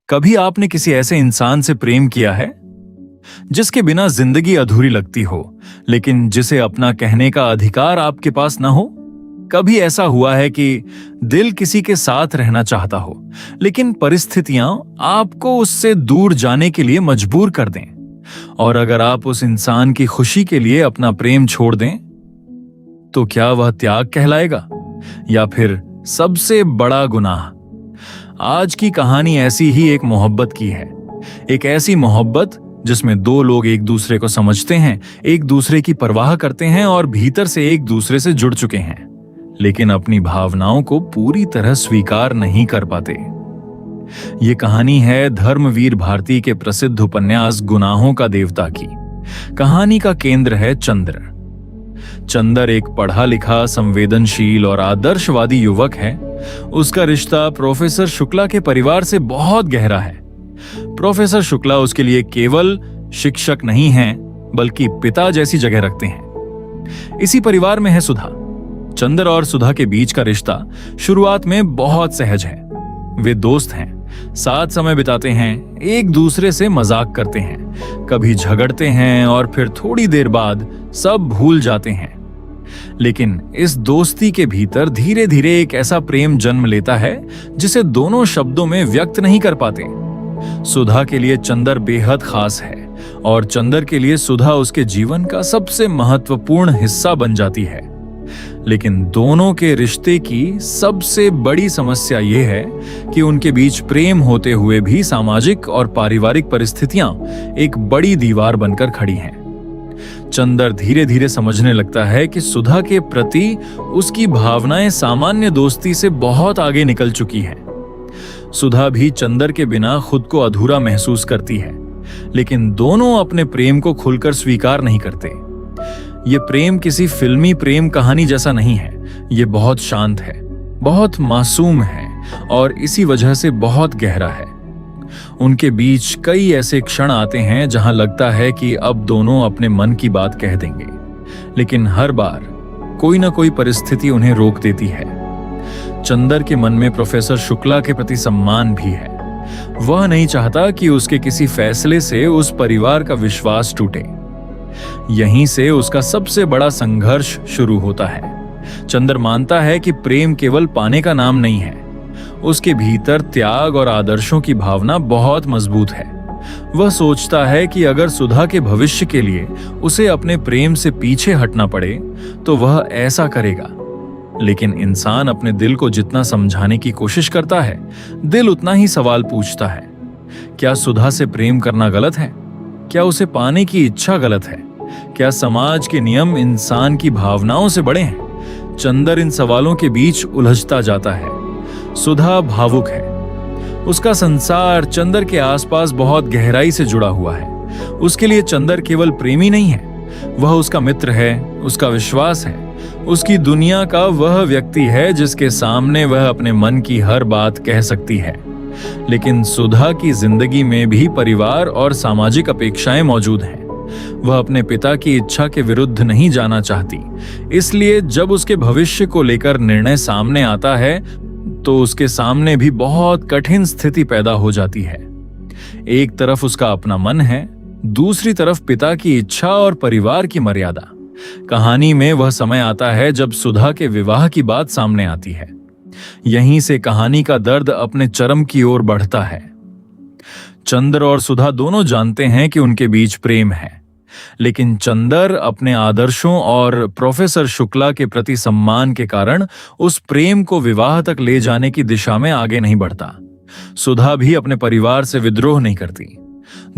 कभी आपने किसी ऐसे इंसान से प्रेम किया है जिसके बिना जिंदगी अधूरी लगती हो, लेकिन जिसे अपना कहने का अधिकार आपके पास ना हो? कभी ऐसा हुआ है कि दिल किसी के साथ रहना चाहता हो, लेकिन परिस्थितियां आपको उससे दूर जाने के लिए मजबूर कर दें, और अगर आप उस इंसान की खुशी के लिए अपना प्रेम छोड़ दें, तो क्या वह त्याग कहलाएगा या फिर सबसे बड़ा गुनाह? आज की कहानी ऐसी ही एक मोहब्बत की है। एक ऐसी मोहब्बत जिसमें दो लोग एक दूसरे को समझते हैं, एक दूसरे की परवाह करते हैं और भीतर से एक दूसरे से जुड़ चुके हैं, लेकिन अपनी भावनाओं को पूरी तरह स्वीकार नहीं कर पाते। ये कहानी है धर्मवीर भारती के प्रसिद्ध उपन्यास गुनाहों का देवता की। कहानी का केंद्र है चंद्र। चंदर एक पढ़ा लिखा, संवेदनशील और आदर्शवादी युवक है। उसका रिश्ता प्रोफेसर शुक्ला के परिवार से बहुत गहरा है। प्रोफेसर शुक्ला उसके लिए केवल शिक्षक नहीं हैं, बल्कि पिता जैसी जगह रखते हैं। इसी परिवार में है सुधा। चंदर और सुधा के बीच का रिश्ता शुरुआत में बहुत सहज है। वे दोस्त हैं, साथ समय बिताते हैं, एक दूसरे से मजाक करते हैं, कभी झगड़ते हैं और फिर थोड़ी देर बाद सब भूल जाते हैं। लेकिन इस दोस्ती के भीतर धीरे धीरे एक ऐसा प्रेम जन्म लेता है जिसे दोनों शब्दों में व्यक्त नहीं कर पाते। सुधा के लिए चंदर बेहद खास है और चंदर के लिए सुधा उसके जीवन का सबसे महत्वपूर्ण हिस्सा बन जाती है। लेकिन दोनों के रिश्ते की सबसे बड़ी समस्या यह है कि उनके बीच प्रेम होते हुए भी सामाजिक और पारिवारिक परिस्थितियां एक बड़ी दीवार बनकर खड़ी हैं। चंदर धीरे धीरे समझने लगता है कि सुधा के प्रति उसकी भावनाएं सामान्य दोस्ती से बहुत आगे निकल चुकी हैं। सुधा भी चंदर के बिना खुद को अधूरा महसूस करती है, लेकिन दोनों अपने प्रेम को खुलकर स्वीकार नहीं करते। ये प्रेम किसी फिल्मी प्रेम कहानी जैसा नहीं है। ये बहुत शांत है, बहुत मासूम है और इसी वजह से बहुत गहरा है। उनके बीच कई ऐसे क्षण आते हैं जहां लगता है कि अब दोनों अपने मन की बात कह देंगे, लेकिन हर बार कोई ना कोई परिस्थिति उन्हें रोक देती है। चंदर के मन में प्रोफेसर शुक्ला के प्रति सम्मान भी है। वह नहीं चाहता कि उसके किसी फैसले से उस परिवार का विश्वास टूटे। यहीं से उसका सबसे बड़ा संघर्ष शुरू होता है। चंदर मानता है कि प्रेम केवल पाने का नाम नहीं है। उसके भीतर त्याग और आदर्शों की भावना बहुत मजबूत है। वह सोचता है कि अगर सुधा के भविष्य के लिए उसे अपने प्रेम से पीछे हटना पड़े तो वह ऐसा करेगा। लेकिन इंसान अपने दिल को जितना समझाने की कोशिश करता है, दिल उतना ही सवाल पूछता है। क्या सुधा से प्रेम करना गलत है? क्या उसे पाने की इच्छा गलत है? क्या समाज के नियम इंसान की भावनाओं से बड़े हैं? चंदर इन सवालों के बीच उलझता जाता है। सुधा भावुक है। उसका संसार चंदर के आसपास बहुत गहराई से जुड़ा हुआ है। उसके लिए चंदर केवल प्रेमी नहीं है, वह उसका मित्र है, उसका विश्वास है, उसकी दुनिया का वह व्यक्ति है जिसके सामने वह अपने मन की हर बात कह सकती है। लेकिन सुधा की जिंदगी में भी परिवार और सामाजिक अपेक्षाएं मौजूद हैं। वह अपने पिता की इच्छा के विरुद्ध नहीं जाना चाहती, इसलिए जब उसके भविष्य को लेकर निर्णय सामने आता है तो उसके सामने भी बहुत कठिन स्थिति पैदा हो जाती है। एक तरफ उसका अपना मन है, दूसरी तरफ पिता की इच्छा और परिवार की मर्यादा। कहानी में वह समय आता है जब सुधा के विवाह की बात सामने आती है। यहीं से कहानी का दर्द अपने चरम की ओर बढ़ता है। चंदर और सुधा दोनों जानते हैं कि उनके बीच प्रेम है, लेकिन चंदर अपने आदर्शों और प्रोफेसर शुक्ला के प्रति सम्मान के कारण उस प्रेम को विवाह तक ले जाने की दिशा में आगे नहीं बढ़ता। सुधा भी अपने परिवार से विद्रोह नहीं करती।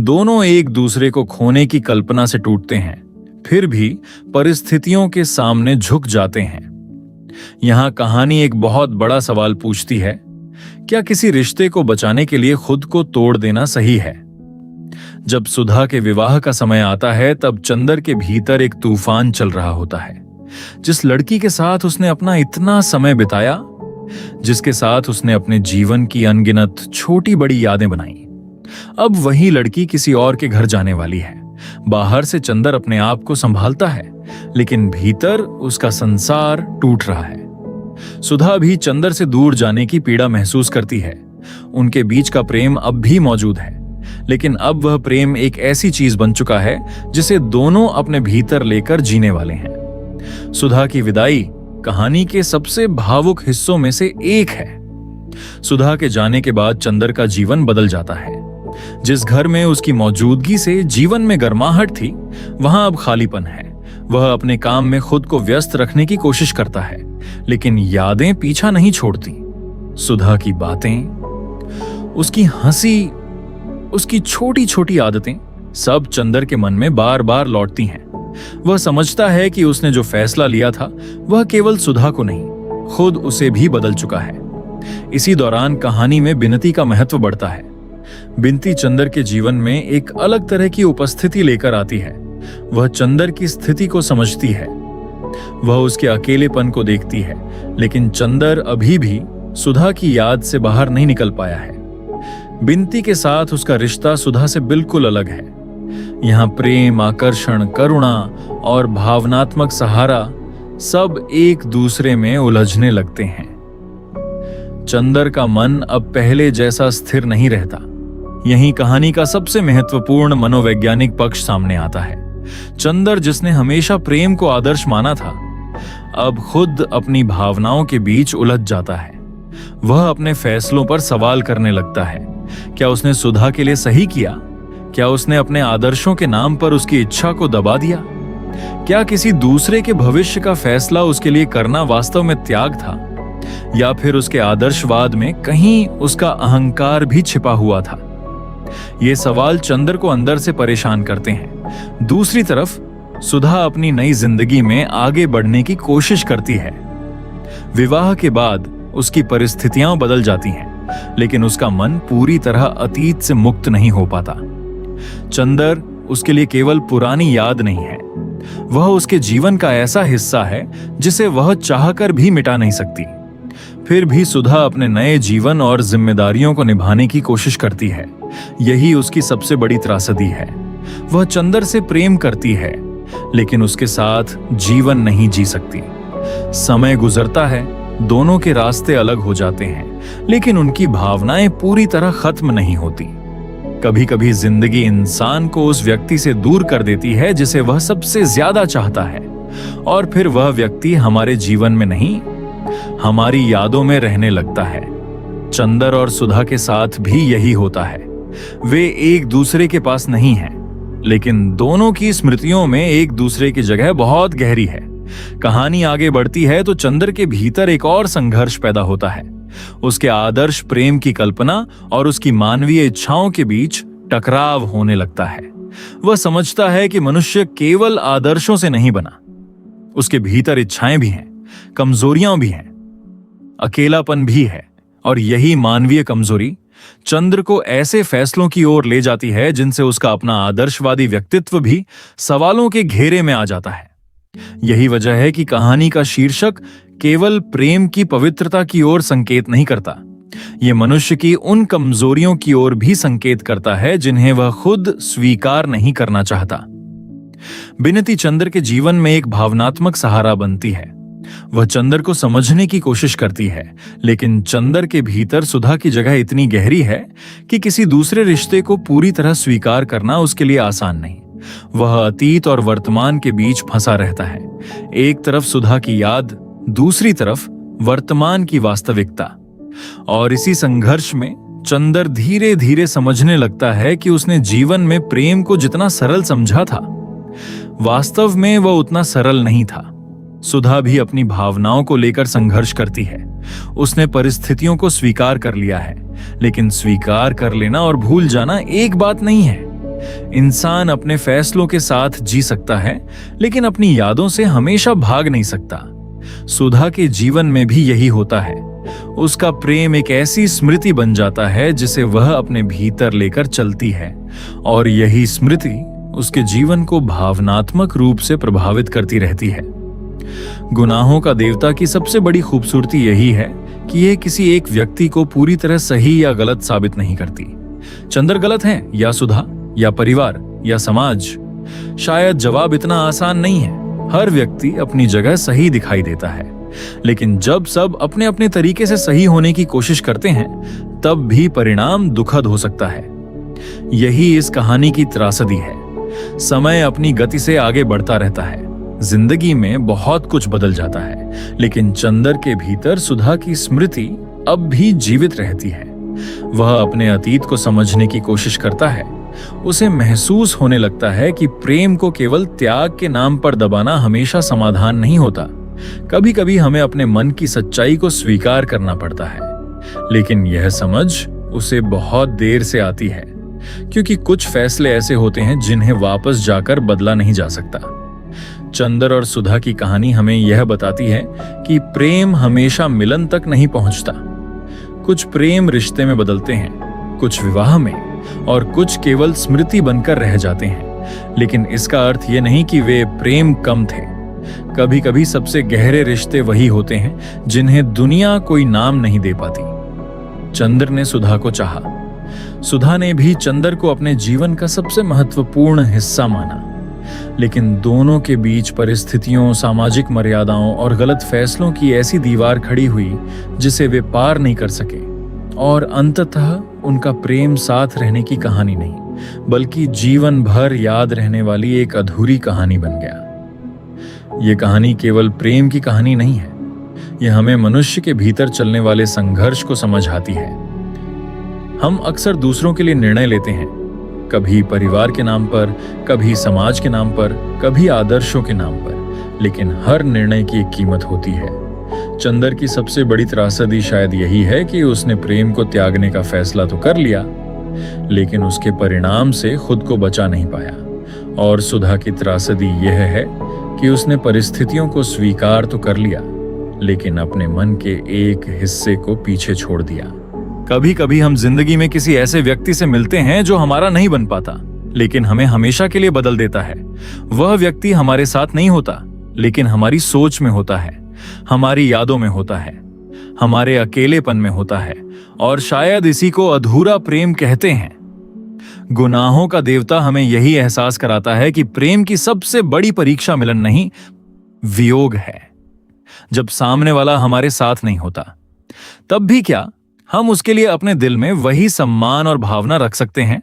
दोनों एक दूसरे को खोने की कल्पना से टूटते हैं, फिर भी परिस्थितियों के सामने झुक जाते हैं। यहां कहानी एक बहुत बड़ा सवाल पूछती है, क्या किसी रिश्ते को बचाने के लिए खुद को तोड़ देना सही है? जब सुधा के विवाह का समय आता है तब चंदर के भीतर एक तूफान चल रहा होता है। जिस लड़की के साथ उसने अपना इतना समय बिताया, जिसके साथ उसने अपने जीवन की अनगिनत छोटी बड़ी यादें बनाई, अब वही लड़की किसी और के घर जाने वाली है। बाहर से चंदर अपने आप को संभालता है, लेकिन भीतर उसका संसार टूट रहा है। सुधा भी चंदर से दूर जाने की पीड़ा महसूस करती है, उनके बीच का प्रेम अब भी मौजूद है, लेकिन अब वह प्रेम एक ऐसी चीज बन चुका है जिसे दोनों अपने भीतर लेकर जीने वाले हैं। सुधा की विदाई कहानी के सबसे भावुक हिस्सों में से एक है। सुधा के जाने के बाद चंदर का जीवन बदल जाता है। जिस घर में उसकी मौजूदगी से जीवन में गर्माहट थी, वहां अब खालीपन है। वह अपने काम में खुद को व्यस्त रखने की कोशिश करता है, लेकिन यादें पीछा नहीं छोड़ती। सुधा की बातें, उसकी हंसी, उसकी छोटी छोटी आदतें सब चंदर के मन में बार बार लौटती हैं। वह समझता है कि उसने जो फैसला लिया था वह केवल सुधा को नहीं, खुद उसे भी बदल चुका है। इसी दौरान कहानी में बिनती का महत्व बढ़ता है। बिनती चंदर के जीवन में एक अलग तरह की उपस्थिति लेकर आती है। वह चंदर की स्थिति को समझती है, वह उसके अकेलेपन को देखती है, लेकिन चंदर अभी भी सुधा की याद से बाहर नहीं निकल पाया है। बिनती के साथ उसका रिश्ता सुधा से बिल्कुल अलग है। यहाँ प्रेम, आकर्षण, करुणा और भावनात्मक सहारा सब एक दूसरे में उलझने लगते हैं। चंदर का मन अब पहले जैसा स्थिर नहीं रहता। यही कहानी का सबसे महत्वपूर्ण मनोवैज्ञानिक पक्ष सामने आता है। चंदर, जिसने हमेशा प्रेम को आदर्श माना था, अब खुद अपनी भावनाओं के बीच उलझ जाता है। वह अपने फैसलों पर सवाल करने लगता है। क्या उसने सुधा के लिए सही किया? क्या उसने अपने आदर्शों के नाम पर उसकी इच्छा को दबा दिया? क्या किसी दूसरे के भविष्य का फैसला उसके लिए करना वास्तव में त्याग था, या फिर उसके आदर्शवाद में कहीं उसका अहंकार भी छिपा हुआ था? ये सवाल चंदर को अंदर से परेशान करते हैं। दूसरी तरफ सुधा अपनी नई जिंदगी में आगे बढ़ने की कोशिश करती है। विवाह के बाद उसकी परिस्थितियां बदल जाती हैं, लेकिन उसका मन पूरी तरह अतीत से मुक्त नहीं हो पाता। चंदर उसके लिए केवल पुरानी याद नहीं है, वह उसके जीवन का ऐसा हिस्सा है जिसे वह चाहकर भी मिटा नहीं सकती। फिर भी सुधा अपने नए जीवन और जिम्मेदारियों को निभाने की कोशिश करती है। यही उसकी सबसे बड़ी त्रासदी है। वह चंदर से प्रेम करती है, लेकिन उसके साथ जीवन नहीं जी सकती। समय गुजरता है, दोनों के रास्ते अलग हो जाते हैं, लेकिन उनकी भावनाएं पूरी तरह खत्म नहीं होती। कभी कभी जिंदगी इंसान को उस व्यक्ति से दूर कर देती है जिसे वह सबसे ज्यादा चाहता है, और फिर वह व्यक्ति हमारे जीवन में नहीं, हमारी यादों में रहने लगता है। चंदर और सुधा के साथ भी यही होता है। वे एक दूसरे के पास नहीं हैं, लेकिन दोनों की स्मृतियों में एक दूसरे की जगह बहुत गहरी है। कहानी आगे बढ़ती है तो चंदर के भीतर एक और संघर्ष पैदा होता है। उसके आदर्श प्रेम की कल्पना और उसकी मानवीय इच्छाओं के बीच टकराव होने लगता है। वह समझता है कि मनुष्य केवल आदर्शों से नहीं बना, उसके भीतर इच्छाएं भी हैं, कमजोरियां भी हैं, अकेलापन भी है, और यही मानवीय कमजोरी चंद्र को ऐसे फैसलों की ओर ले जाती है जिनसे उसका अपना आदर्शवादी व्यक्तित्व भी सवालों के घेरे में आ जाता है। यही वजह है कि कहानी का शीर्षक केवल प्रेम की पवित्रता की ओर संकेत नहीं करता, यह मनुष्य की उन कमजोरियों की ओर भी संकेत करता है जिन्हें वह खुद स्वीकार नहीं करना चाहता। बिनती चंद्र के जीवन में एक भावनात्मक सहारा बनती है। वह चंदर को समझने की कोशिश करती है, लेकिन चंदर के भीतर सुधा की जगह इतनी गहरी है कि किसी दूसरे रिश्ते को पूरी तरह स्वीकार करना उसके लिए आसान नहीं। वह अतीत और वर्तमान के बीच फंसा रहता है। एक तरफ सुधा की याद, दूसरी तरफ वर्तमान की वास्तविकता, और इसी संघर्ष में चंदर धीरे धीरे समझने लगता है कि उसने जीवन में प्रेम को जितना सरल समझा था, वास्तव में वह उतना सरल नहीं था। सुधा भी अपनी भावनाओं को लेकर संघर्ष करती है। उसने परिस्थितियों को स्वीकार कर लिया है, लेकिन स्वीकार कर लेना और भूल जाना एक बात नहीं है। इंसान अपने फैसलों के साथ जी सकता है, लेकिन अपनी यादों से हमेशा भाग नहीं सकता। सुधा के जीवन में भी यही होता है। उसका प्रेम एक ऐसी स्मृति बन जाता है जिसे वह अपने भीतर लेकर चलती है, और यही स्मृति उसके जीवन को भावनात्मक रूप से प्रभावित करती रहती है। गुनाहों का देवता की सबसे बड़ी खूबसूरती यही है कि यह किसी एक व्यक्ति को पूरी तरह सही या गलत साबित नहीं करती। चंदर गलत है या सुधा या परिवार या समाज? शायद जवाब इतना आसान नहीं है। हर व्यक्ति अपनी जगह सही दिखाई देता है, लेकिन जब सब अपने अपने तरीके से सही होने की कोशिश करते हैं, तब भी परिणाम दुखद हो सकता है। यही इस कहानी की त्रासदी है। समय अपनी गति से आगे बढ़ता रहता है, जिंदगी में बहुत कुछ बदल जाता है, लेकिन चंदर के भीतर सुधा की स्मृति अब भी जीवित रहती है। वह अपने अतीत को समझने की कोशिश करता है। उसे महसूस होने लगता है कि प्रेम को केवल त्याग के नाम पर दबाना हमेशा समाधान नहीं होता। कभी कभी हमें अपने मन की सच्चाई को स्वीकार करना पड़ता है, लेकिन यह समझ उसे बहुत देर से आती है, क्योंकि कुछ फैसले ऐसे होते हैं जिन्हें वापस जाकर बदला नहीं जा सकता। चंदर और सुधा की कहानी हमें यह बताती है कि प्रेम हमेशा मिलन तक नहीं पहुंचता। कुछ प्रेम रिश्ते में बदलते हैं, कुछ विवाह में, और कुछ केवल स्मृति बनकर रह जाते हैं। लेकिन इसका अर्थ यह नहीं कि वे प्रेम कम थे। कभी कभी सबसे गहरे रिश्ते वही होते हैं जिन्हें दुनिया कोई नाम नहीं दे पाती। चंदर ने सुधा को चाहा, सुधा ने भी चंदर को अपने जीवन का सबसे महत्वपूर्ण हिस्सा माना, लेकिन दोनों के बीच परिस्थितियों, सामाजिक मर्यादाओं और गलत फैसलों की ऐसी दीवार खड़ी हुई जिसे वे पार नहीं कर सके। और अंततः उनका प्रेम साथ रहने की कहानी नहीं, बल्कि जीवन भर याद रहने वाली एक अधूरी कहानी बन गया। यह कहानी केवल प्रेम की कहानी नहीं है, यह हमें मनुष्य के भीतर चलने वाले संघर्ष को समझाती है। हम अक्सर दूसरों के लिए निर्णय लेते हैं, कभी परिवार के नाम पर, कभी समाज के नाम पर, कभी आदर्शों के नाम पर, लेकिन हर निर्णय की एक कीमत होती है। चंदर की सबसे बड़ी त्रासदी शायद यही है कि उसने प्रेम को त्यागने का फैसला तो कर लिया, लेकिन उसके परिणाम से खुद को बचा नहीं पाया। और सुधा की त्रासदी यह है कि उसने परिस्थितियों को स्वीकार तो कर लिया, लेकिन अपने मन के एक हिस्से को पीछे छोड़ दिया। कभी कभी हम जिंदगी में किसी ऐसे व्यक्ति से मिलते हैं जो हमारा नहीं बन पाता, लेकिन हमें हमेशा के लिए बदल देता है। वह व्यक्ति हमारे साथ नहीं होता, लेकिन हमारी सोच में होता है, हमारी यादों में होता है, हमारे अकेलेपन में होता है, और शायद इसी को अधूरा प्रेम कहते हैं। गुनाहों का देवता हमें यही एहसास कराता है कि प्रेम की सबसे बड़ी परीक्षा मिलन नहीं, वियोग है। जब सामने वाला हमारे साथ नहीं होता, तब भी क्या हम उसके लिए अपने दिल में वही सम्मान और भावना रख सकते हैं?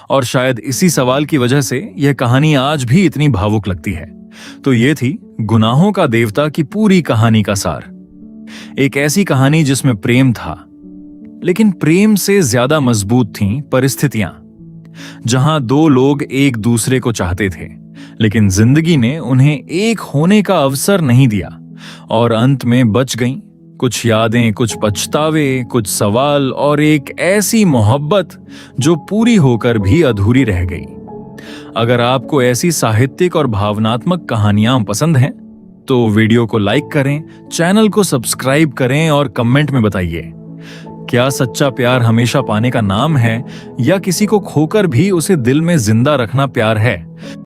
और शायद इसी सवाल की वजह से यह कहानी आज भी इतनी भावुक लगती है। तो ये थी गुनाहों का देवता की पूरी कहानी का सार। एक ऐसी कहानी जिसमें प्रेम था, लेकिन प्रेम से ज्यादा मजबूत थीं परिस्थितियां। जहां दो लोग एक दूसरे को चाहते थे, लेकिन जिंदगी ने उन्हें एक होने का अवसर नहीं दिया, और अंत में बच गईं कुछ यादें, कुछ पछतावे, कुछ सवाल, और एक ऐसी मोहब्बत जो पूरी होकर भी अधूरी रह गई। अगर आपको ऐसी साहित्यिक और भावनात्मक कहानियां पसंद हैं, तो वीडियो को लाइक करें, चैनल को सब्सक्राइब करें और कमेंट में बताइए, क्या सच्चा प्यार हमेशा पाने का नाम है, या किसी को खोकर भी उसे दिल में जिंदा रखना प्यार है?